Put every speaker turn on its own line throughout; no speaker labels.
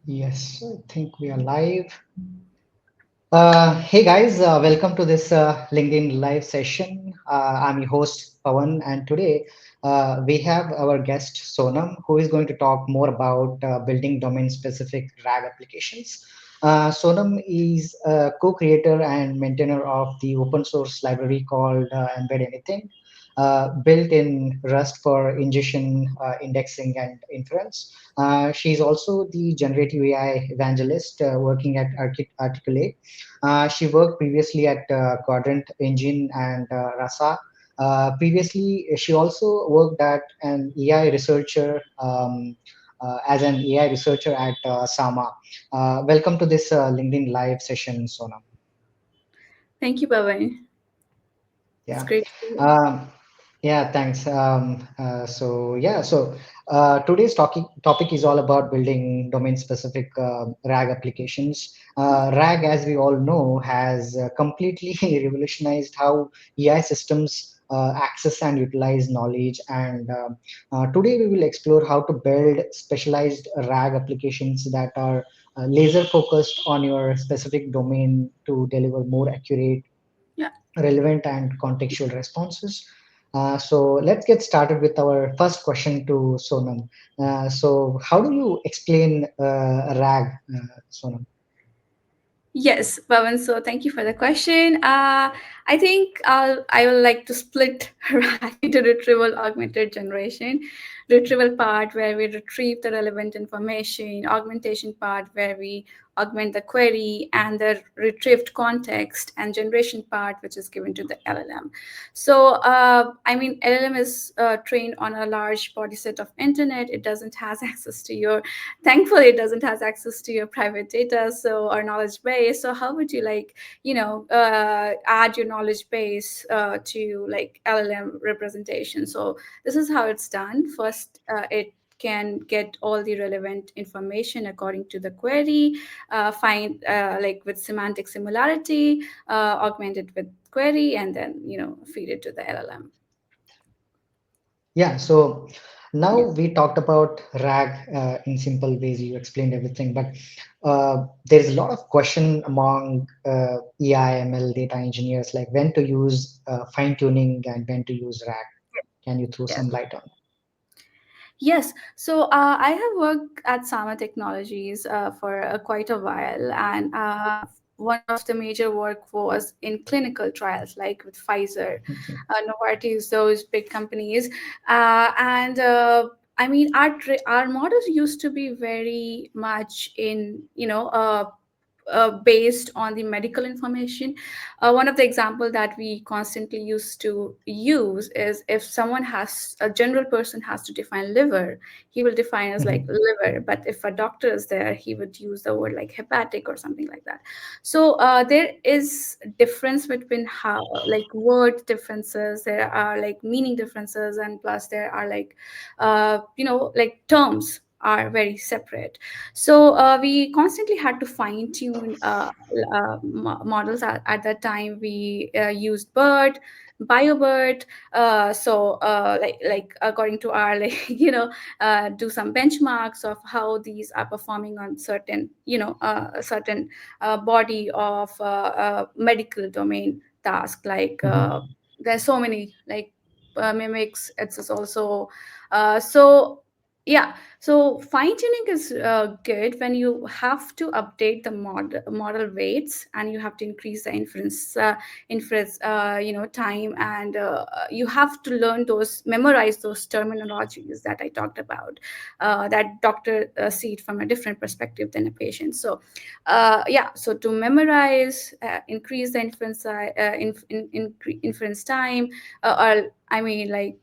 Yes, I think we are live. Hey guys, welcome to this LinkedIn live session. I'm your host Pavan, and today we have our guest Sonam, who is going to talk more about building domain-specific RAG applications. Sonam is a co-creator and maintainer of the open source library called Embed Anything, built in Rust for ingestion, indexing, and inference. She's also the generative AI evangelist working at Articulate. She worked previously at Quadrant Engine and Rasa. Previously, she also worked at an AI researcher as an AI researcher at Sama. Welcome to this LinkedIn Live session, Sonam.
Thank you, Pavan. It's
Yeah.
great to be here.
Um, yeah, thanks. Today's topic is all about building domain-specific RAG applications. RAG, as we all know, has completely revolutionized how AI systems access and utilize knowledge. And today we will explore how to build specialized RAG applications that are laser focused on your specific domain to deliver more accurate,
Yeah.
relevant, and contextual responses. So let's get started with our first question to Sonam. So how do you explain RAG, Sonam?
Yes, Pavan. So thank you for the question. I think I will like to split RAG into retrieval augmented generation. Retrieval part where we retrieve the relevant information, augmentation part where we augment the query and the retrieved context, and generation part which is given to the LLM. So LLM is trained on a large body set of internet. It doesn't has access to your thankfully it doesn't has access to your private data so or knowledge base. So how would you add your knowledge base to like LLM representation? So this is how it's done. First, it can get all the relevant information according to the query, find like with semantic similarity, augment it with query, and then feed it to the LLM.
Yeah, so now
Yeah.
we talked about RAG in simple ways. You explained everything, but there's a lot of question among AI, ML data engineers, like when to use fine tuning and when to use RAG. Can you throw
Yes.
some light on?
Yes. So I have worked at Sama Technologies for quite a while, and one of the major work was in clinical trials, like with Pfizer, Novartis, those big companies, and. Our models used to be very much in based on the medical information. One of the example that we constantly used to use is if someone has a general person has to define liver, he will define as like
Mhm.
liver. But if a doctor is there, he would use the word like hepatic or something like that. So there is difference between how like word differences. There are like meaning differences, and plus there are like like terms are very separate. So we constantly had to fine tune models. At that time we used BERT, BioBERT. Like according to our like do some benchmarks of how these are performing on certain a certain body of medical domain task. Like
Mhm.
there's so many like mimics. It's also so yeah. So fine tuning is good when you have to update the model weights, and you have to increase the inference time, and you have to learn those memorize those terminologies that I talked about, that doctor see it from a different perspective than a patient. So yeah, so to memorize, increase the inference time, or like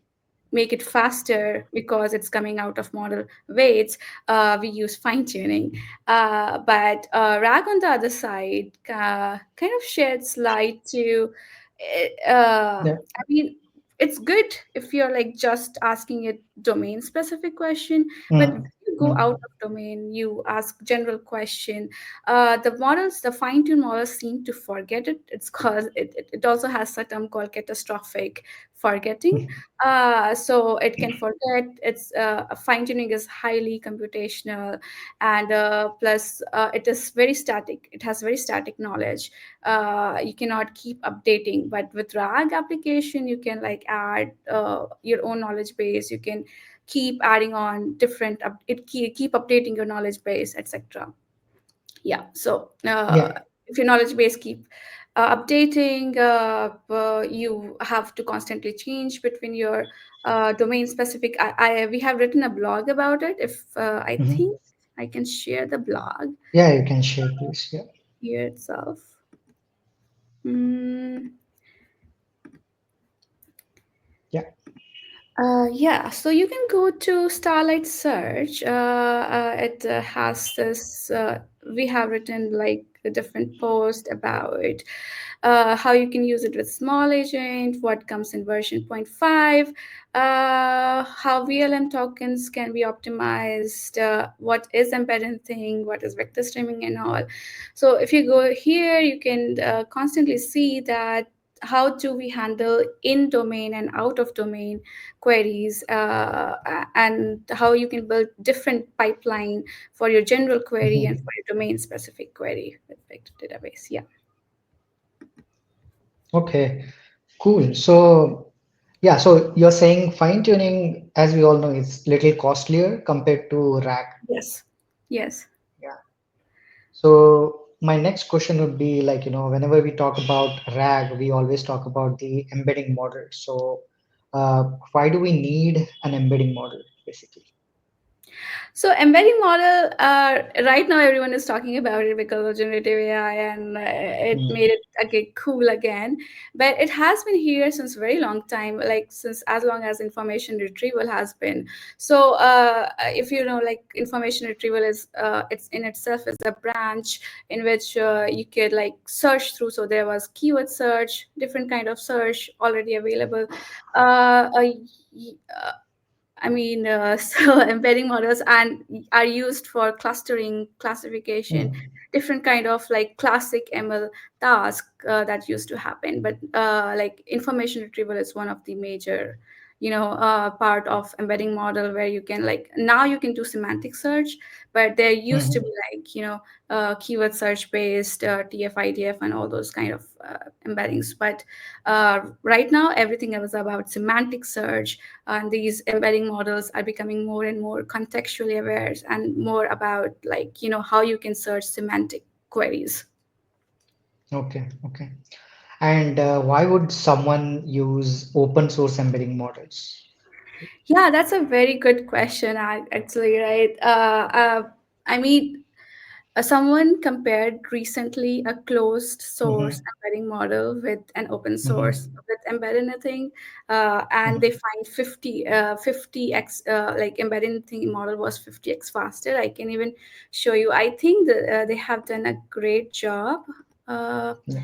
make it faster because it's coming out of model weights. We use fine tuning. But RAG on the other side kind of sheds light to,
Yeah.
I mean, it's good if you're like just asking it domain specific question, but when
Mm.
you go out
Mm.
of domain, you ask general question. The fine-tuned models seem to forget it. It's cause it also has a term called catastrophic forgetting. So it can forget. Its fine tuning is highly computational, and plus it is very static. It has very static knowledge. You cannot keep updating. But with RAG application, you can like add your own knowledge base. You can keep adding on different keep updating your knowledge base, etc. Yeah, so
Yeah.
if your knowledge base keep updating, you have to constantly change between your domain specific. We have written a blog about it. If I
Mhm.
think I can share the blog
Yeah, you can share, please. Yeah.
here itself. Mm,
Yeah.
yeah, so you can go to Starlight Search. It has this, we have written like a different post about how you can use it with small agent, what comes in version point 0.5, how VLM tokens can be optimized, what is embedded thing, what is vector streaming and all. So if you go here, you can constantly see that how do we handle in domain and out of domain queries, and how you can build different pipeline for your general query and
Mhm.
for your domain specific query with vector database. Yeah.
Okay, cool. So, yeah, so you're saying fine tuning, as we all know, is little costlier compared to RAG.
Yes. Yes.
Yeah. So my next question would be like, whenever we talk about RAG, we always talk about the embedding model. So, why do we need an embedding model, basically?
So embedding model, right now everyone is talking about it because of generative AI, and it
Mm,
made it again cool again. But it has been here since a very long time, like since as long as information retrieval has been. So if you know, like information retrieval is it's in itself is a branch in which you could like search through. So there was keyword search, different kind of search already available. Uh, uh, I mean, so embedding models and are used for clustering, classification,
mm,
different kind of like classic ML task that used to happen. But like information retrieval is one of the major, part of embedding model where you can like now you can do semantic search, but there used to
mhm.
be like keyword search based TF-IDF and all those kind of embeddings. But right now everything is about semantic search, and these embedding models are becoming more and more contextually aware and more about like how you can search semantic queries.
Okay, okay. And why would someone use open source embedding models?
Yeah, that's a very good question, actually, right? I mean, someone compared recently a closed source
Mm-hmm,
embedding model with an open source
mm-hmm,
with embedded anything, and they
mm-hmm,
find 50x, like embedded thing model was 50x faster. I can even show you. I think that they have done a great job. Uh,
yeah.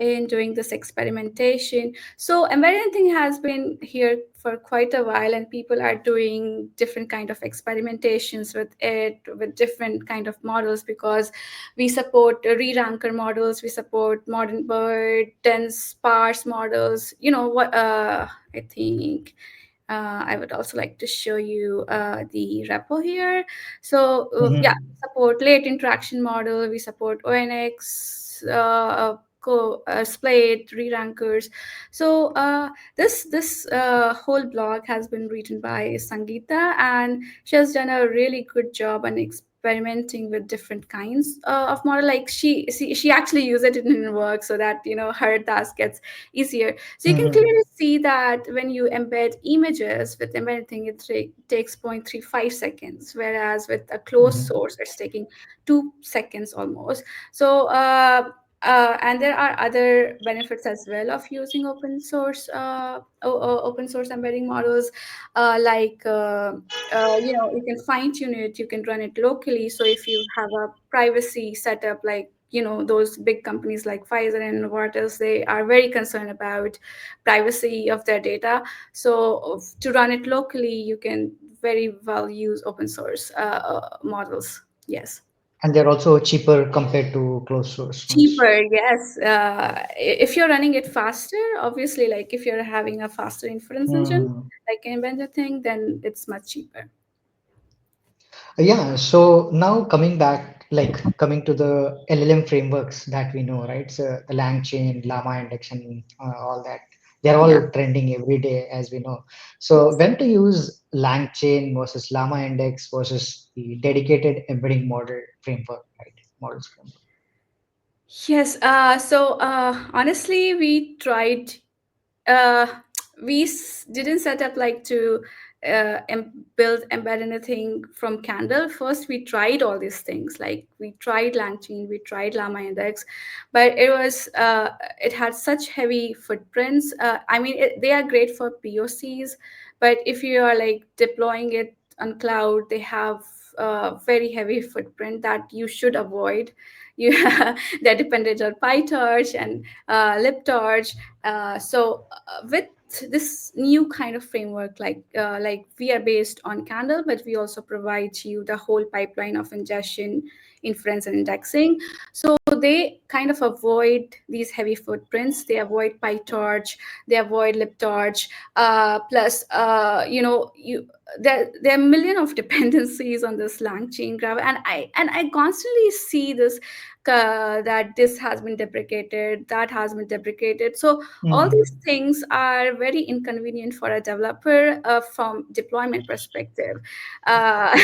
in doing this experimentation. So embedded thing has been here for quite a while, and people are doing different kind of experimentations with it, with different kind of models, because we support re-ranker models, we support modern bird, dense sparse models. You know what? I think I would also like to show you the repo here. So yeah,
Mm-hmm,
we support late interaction model, we support ONX, Splate, re-rankers. So this whole blog has been written by Sangeeta, and she has done a really good job on experimenting with different kinds of model. Like she actually used it in her work so that her task gets easier. So you can
mm-hmm,
clearly see that when you embed images with embedded thing, it takes 0.35 seconds, whereas with a closed
mm-hmm.
source, it's taking 2 seconds almost. So, and there are other benefits as well of using open source embedding models, you can fine tune it, you can run it locally. So if you have a privacy setup, like those big companies like Pfizer and Novartis, they are very concerned about privacy of their data. So to run it locally, you can very well use open source models. Yes.
And they're also cheaper compared to closed source ones.
Cheaper, yes. If you're running it faster, obviously, like if you're having a faster inference engine,
Hmm.
like an embedded thing, then it's much cheaper.
Yeah, so now coming back, like coming to the LLM frameworks that we know, right? So the LangChain, Llama Index, and all that, they're
Yeah.
all trending every day, as we know. So
Yes.
when to use LangChain versus Llama Index versus the dedicated embedding model framework, right? Models framework.
Yes. Honestly, we tried uh, didn't set up like to build embed anything from Candle. First, we tried all these things. Like we tried LangChain, we tried Llama Index, but it had such heavy footprints. I mean, they are great for POCs, but if you are like deploying it on cloud, they have very heavy footprint that you should avoid. You they're dependent on PyTorch and LibTorch. With this new kind of framework, like we are based on Candle, but we also provide you the whole pipeline of ingestion, inference, and indexing. So they kind of avoid these heavy footprints. They avoid PyTorch, they avoid LibTorch. Plus, there are a million of dependencies on this LangChain graph, and I constantly see this that this has been deprecated, that has been deprecated. So all
Hmm.
these things are very inconvenient for a developer from deployment perspective. uh,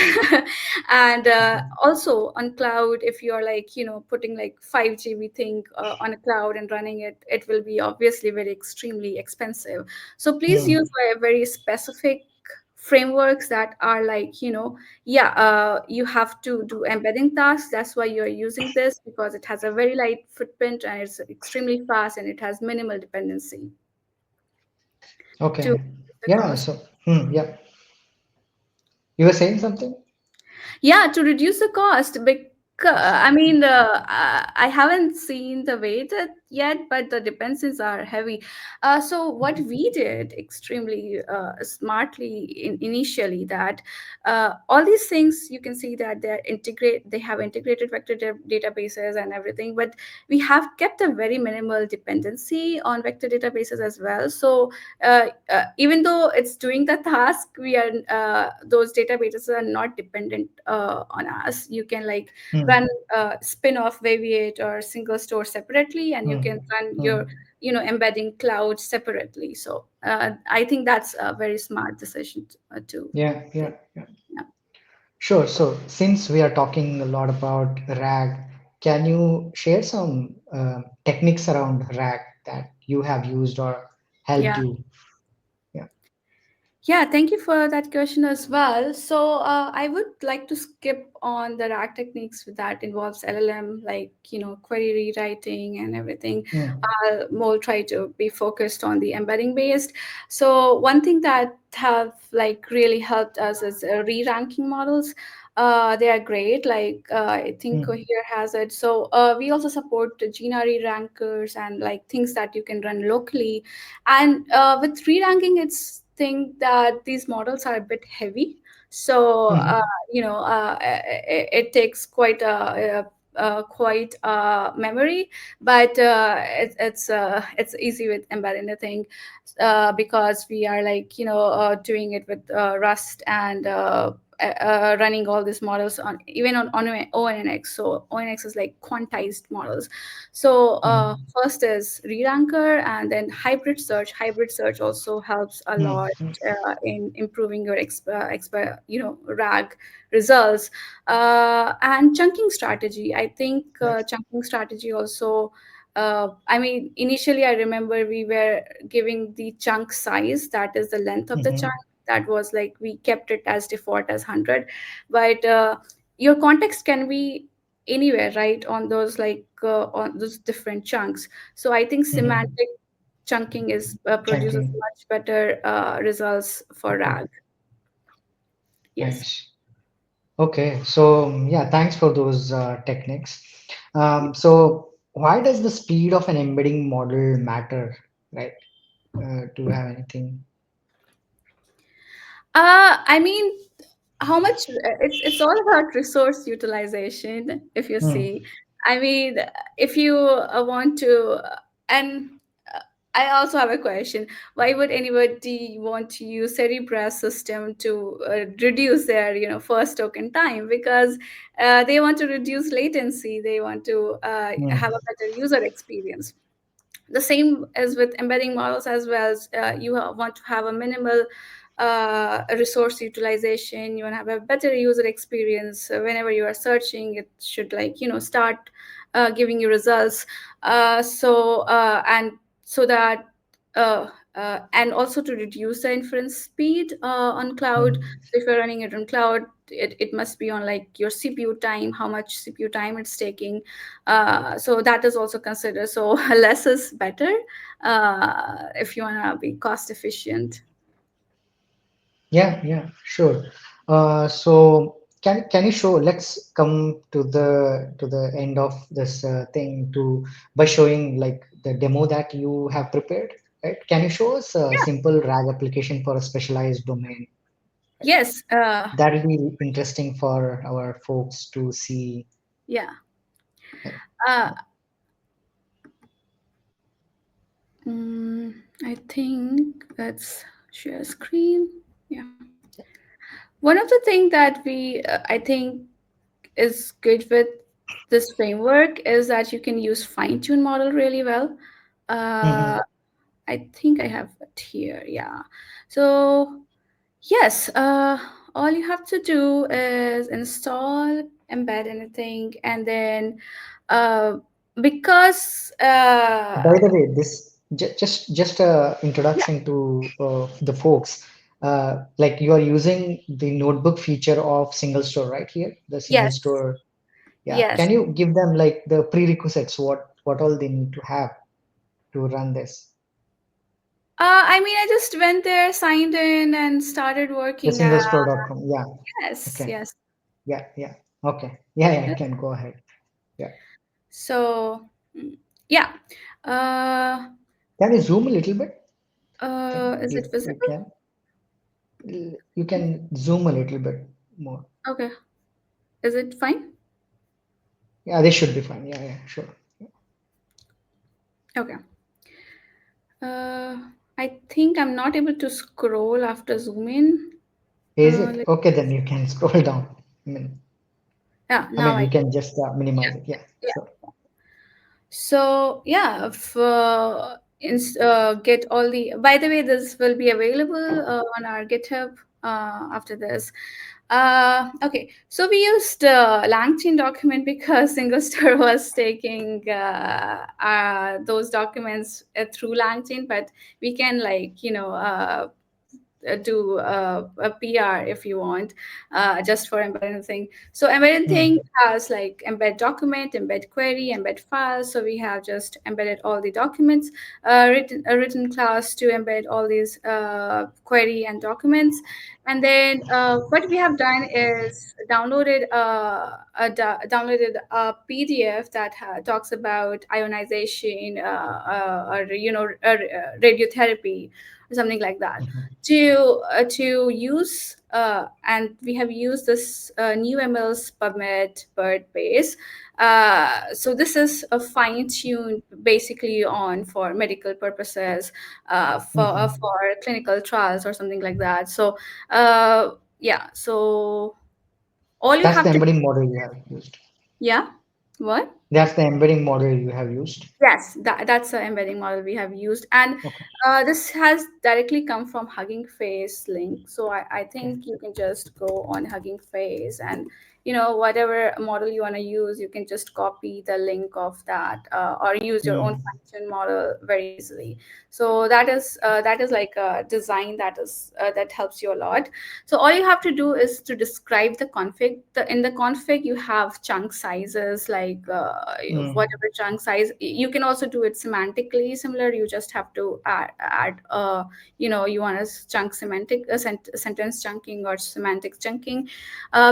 and Also on cloud, if you're like putting like 5G, we think on a cloud and running it, it will be obviously very extremely expensive. So please
Hmm.
use a very specific frameworks that are like yeah, you have to do embedding tasks. That's why you're using this, because it has a very light footprint and it's extremely fast and it has minimal dependency to
Okay.
the
Yeah.
cost.
So, yeah. You were saying something?
Yeah, to reduce the cost. Because I mean, I haven't seen the weight yet, but the dependencies are heavy. So what we did extremely smartly initially, that all these things, you can see that they have integrated vector databases and everything, but we have kept a very minimal dependency on vector databases as well. So even though it's doing the task, we are those databases are not dependent on us. You can like
Hmm.
run spin off Waviate or single store separately, and you
Hmm.
can run
Hmm.
your embedding cloud separately. So I think that's a very smart decision to
Yeah. Yeah.
take.
Yeah.
Yeah.
Sure. So since we are talking a lot about RAG, can you share some techniques around RAG that you have used or helped
Yeah.
you? Yeah.
Yeah, thank you for that question as well. So, I would like to skip on the RAG techniques that involves LLM, like query rewriting and everything.
Mm,
I'll more try to be focused on the embedding based. So, one thing that have like really helped us is re-ranking models. They are great. Like I think
mm,
Cohere has it. So we also support the Gina re-rankers and like things that you can run locally. And with re-ranking, it's think that these models are a bit heavy. So
mm,
it takes quite memory, but it's easy with embedding the thing, because we are like doing it with Rust and running all these models on even on ONNX. So ONNX is like quantized models. So
mm,
first is re-ranker, and then hybrid search. Hybrid search also helps a
mm,
lot
mm.
in improving your RAG results. And chunking strategy. I think
Nice.
chunking strategy also. I mean, initially, I remember we were giving the chunk size, that is the length of the chunk.
Mhm,
That was like we kept it as default as 100, but your context can be anywhere, right? On those on those different chunks. So I think
mhm.
semantic chunking is produces
Chunking.
much better results for
Okay.
RAG. Yes.
Nice. Okay. So yeah, thanks for those techniques. So why does the speed of an embedding model matter, right? Do you have anything?
I mean, how much it's all about resource utilization, if you
Hmm.
see. I mean, if you want to and I also have a question. Why would anybody want to use Cerebras system to reduce their, first token time? Because they want to reduce latency. They want to have
Hmm.
a better user experience. The same as with embedding models as well. You want to have a minimal resource utilization. You want to have a better user experience. Whenever you are searching, it should, like, start giving you results. And so that uh, and also to reduce the inference speed on cloud.
Hmm.
So if you're running it on cloud, it must be on like your CPU time, how much CPU time it's taking. So that is also considered. So less is better if you want to be cost efficient.
Yeah, yeah, sure. So can you show? Let's come to the end of this thing to by showing like the demo that you have prepared, right? Can you show us a
Yeah.
simple RAG application for a specialized domain?
Yes.
That will be interesting for our folks to see.
Yeah.
Right?
Uh,
Yeah.
mm, I think let's share screen. Yeah. One of the things that I think is good with this framework is that you can use fine tune model really well. Uh,
Mhm.
I think I have it here. Yeah. So yes, all you have to do is install, embed anything, and then uh, because
By the way, this just a
yeah,
introduction to the folks. Like you are using the notebook feature of single store right here, the single
yes,
store. Yeah.
yes.
Can you give them like the prerequisites? What all they need to have to run this?
I mean, I just went there, signed in, and started
The
working.
singlestore.com. Yeah.
Yes,
Okay.
yes.
Yeah. Yeah. Okay. Yeah. Yeah. I can go ahead. Yeah.
So, yeah. Uh,
Can you zoom a little bit? Then,
is
if
it
you
visible?
can, you can zoom a little bit more.
Okay. Is it fine?
Yeah, this should be fine. Yeah. Yeah. Sure.
Okay. Uh, I think I'm not able to scroll after zoom in.
Is it?
Let
Okay, then you can scroll down.
Yeah,
I
now
mean,
I
you
can.
can just minimize it.
Yeah,
Yeah,
yeah.
sure.
So yeah, if, get all the. By the way, this will be available on our GitHub after this. Okay, so we used LangChain document because SingleStore was taking those documents through LangChain, but we can, like, do a PR if you want, just for embedded thing. So embedded thing
Hmm.
has like embed document, embed query, embed file. So we have just embedded all the documents, written a written class to embed all these query and documents. And then what we have done is downloaded a PDF that talks about ionization, or radiotherapy or something like that to use, and we have used this new ML's PubMed bird base. So this is a fine tuned basically on for medical purposes,
Hmm.
for clinical trials or something like that. So yeah, so all you
That's the
have to.
embedding model you have used.
Yeah, what?
That's the embedding model you have used.
Yes, that's the embedding model we have used, and
Okay.
this has directly come from Hugging Face link. So I
Okay.
think you can just go on Hugging Face, and whatever model you want to use, you can just copy the link of that, or use your own
Hmm.
function model very easily. So that is like a design that helps you a lot. So all you have to do is to describe the config. In the config, you have chunk sizes, like
Hmm.
whatever chunk size. You can also do it semantically similar. You just have to add you want a chunk semantic sentence chunking or semantic chunking,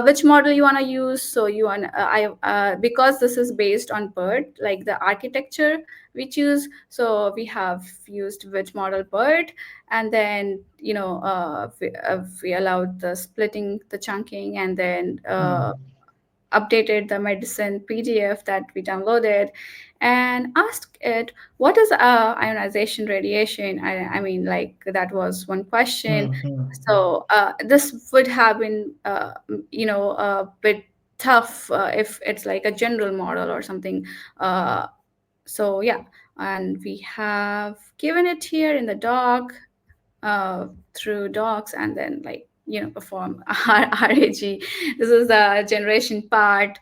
which model you want to want to use. So you want I because this is based on BERT, like the architecture we choose. So we have used which model BERT, and then we allowed the splitting, the chunking, and then
Hmm.
updated the medicine PDF that we downloaded, and asked it what is ionization radiation. I mean, like that was one question.
Hmm. Hmm. Hmm.
So this would have been a bit tough if it's like a general model or something. So yeah, and we have given it here in the doc, uh, through docs, and then perform RAG. This is the generation part.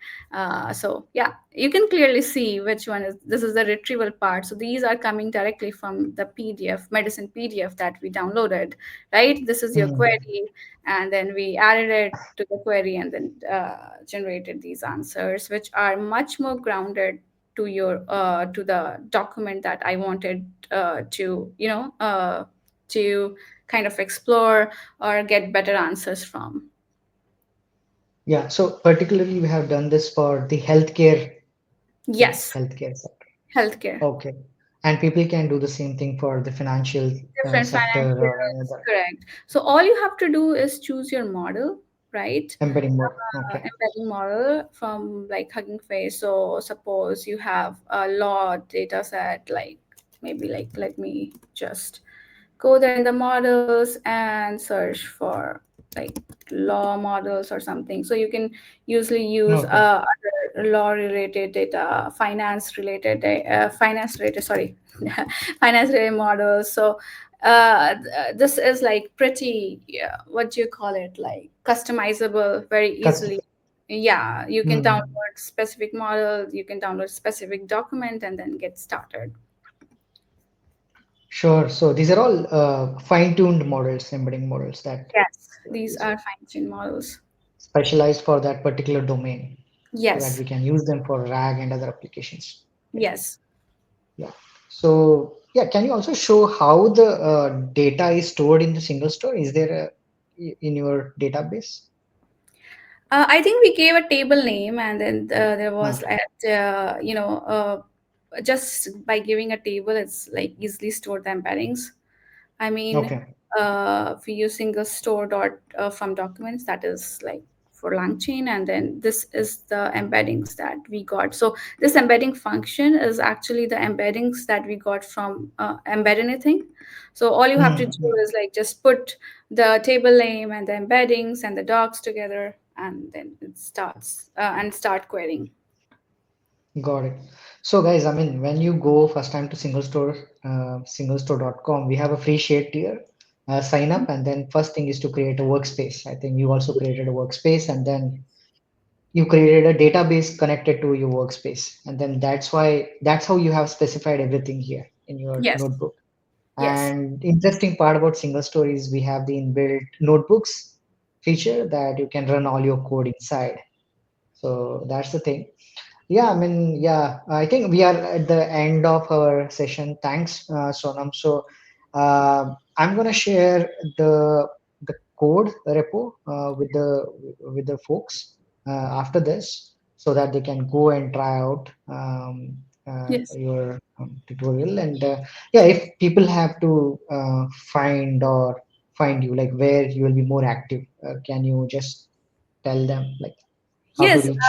So yeah, you can clearly see which one is, this is the retrieval part. So these are coming directly from the PDF, medicine PDF that we downloaded, right? This is your
Hmm.
query, and then we added it to the query, and then generated these answers, which are much more grounded to the document that I wanted to kind of explore or get better answers from.
Yeah, so particularly we have done this for the healthcare thing,
Yes,
healthcare sector.
healthcare.
Okay. And people can do the same thing for the financial
Different
sector or any
financials,
other
correct. So all you have to do is choose your model, right?
embedding mode. Okay.
Embedding model from like Hugging Face. So suppose you have a law data set, like maybe like let me just go there in the models and search for like law models or something. So you can usually use
Okay.
other law related data, finance related, sorry, finance related models. So this is like pretty, yeah, what do you call it, like customizable very
Custom.
easily. Yeah, you can
Hmm.
download specific model, you can download specific document, and then get started.
Sure. So these are all fine-tuned models, embedding models that
Yes,
you are
these
using,
are fine-tuned models.
specialized for that particular domain, so that
Yes,
we can use them for RAG and other applications. Right.
yes.
Yeah. So yeah, can you also show how the data is stored in the single store? Is there in your database?
I think we gave a table name, and then there was
Okay.
just by giving a table, it's like easily stored the embeddings. I mean,
Okay.
if we use single store dot from documents, that is like for LangChain, and then this is the embeddings that we got. So this embedding function is actually the embeddings that we got from embed anything. So all you have to do
Hmm.
is like just put the table name and the embeddings and the docs together, and then it starts and start querying.
Got it. So guys, I mean, when you go first time to singlestore.com, we have a free share tier. Sign up, and then first thing is to create a workspace. I think you also created a workspace, and then you created a database connected to your workspace, and then that's how you have specified everything here in your
Yes,
notebook.
yes,
And interesting part about single store is we have the inbuilt notebooks feature that you can run all your code inside. So that's the thing. Yeah, I mean, yeah, I think we are at the end of our session. Thanks, Sonam. So I'm gonna share the code repo with the folks after this, so that they can go and try out
yes.
your tutorial. And yeah, if people have to find you, like where you will be more active, can you just tell them like how to
Yes,
reach you?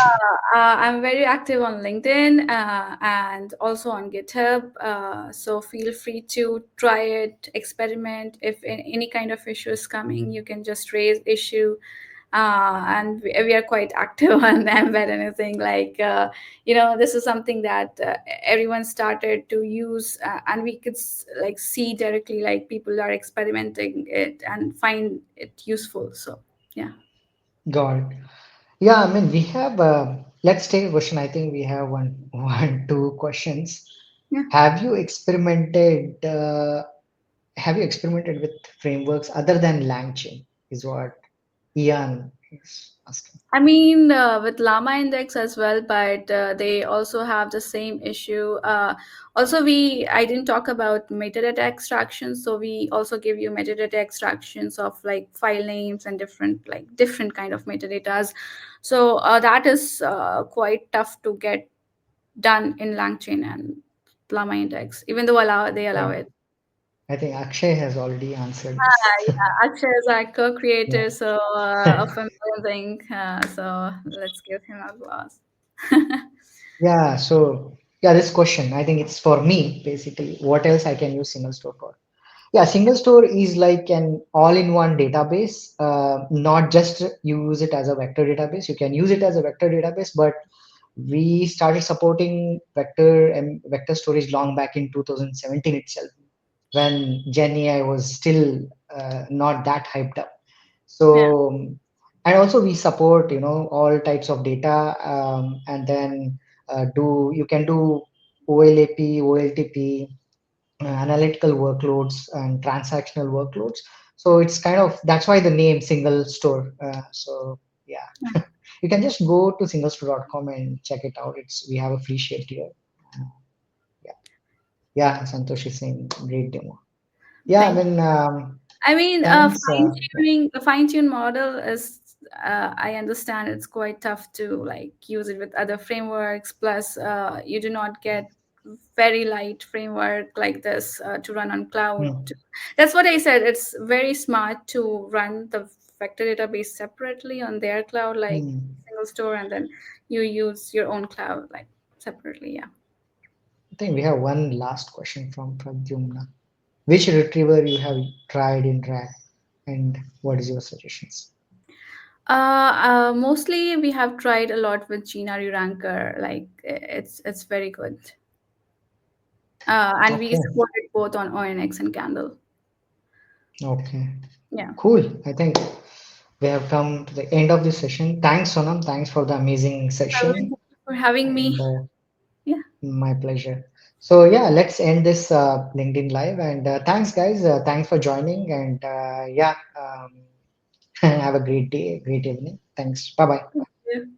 I'm very active on LinkedIn and also on GitHub. So feel free to try it, experiment. If any kind of issue is coming, you can just raise issue. And we are quite active on embed anything. Like, this is something that everyone started to use, and we could like see directly like people are experimenting it and find it useful. So, yeah.
Got it. Yeah, I mean, we have, let's take a question. I think we have two questions.
Yeah.
Have you experimented, have you experimented with frameworks other than LangChain? Is what Ian He's asking.
I mean, with Llama Index as well, but they also have the same issue. Also, I didn't talk about metadata extractions, so we also give you metadata extractions of like file names and different kind of metadatas. So that is quite tough to get done in LangChain and Llama Index, even though they allow
Okay.
it.
I think Akshay has already answered this.
Yeah, Akshay is our
Yeah.
co-creator, so of amazing. So let's give him applause.
Yeah. So yeah, this question, I think it's for me basically. What else I can use single store for? Yeah, single store is like an all-in-one database. Not just you use it as a vector database. You can use it as a vector database, but we started supporting vector and vector storage long back in 2017 itself, when Gen AI was still not that hyped up.
Yeah.
So, and also we support, all types of data, and then do you can do OLAP, OLTP, analytical workloads and transactional workloads. So it's kind of that's why the name single store. So yeah, you can just go to singlestore.com and check it out. It's we have a free share here. Uh, yeah, yeah. Santosh is saying great demo. Yeah, I
Thank.
mean,
I mean,
thanks.
fine
Yeah.
tuning, the fine tune model is. I understand it's quite tough to like use it with other frameworks. Plus, you do not get very light framework like this to run on cloud.
Hmm,
That's what I said. It's very smart to run the vector database separately on their cloud, like
hmm.
single store, and then you use your own cloud like separately. Yeah.
I think we have one last question from Pradyumna. Which retriever you have tried in RAG, and what is your suggestions?
Mostly we have tried a lot with Gina Ranker. Like it's very good. And we
Okay,
support it both on ONX and Candle.
okay,
Yeah.
cool. I think we have come to the end of this session. Thanks, Sonam. Thanks for the amazing
Well, thank
session,
you for having me.
and
Yeah.
my pleasure. So yeah, let's end this LinkedIn live, and thanks, guys. Thanks for joining, and yeah, have a great day, great evening. Thanks. Bye bye.
Thank you.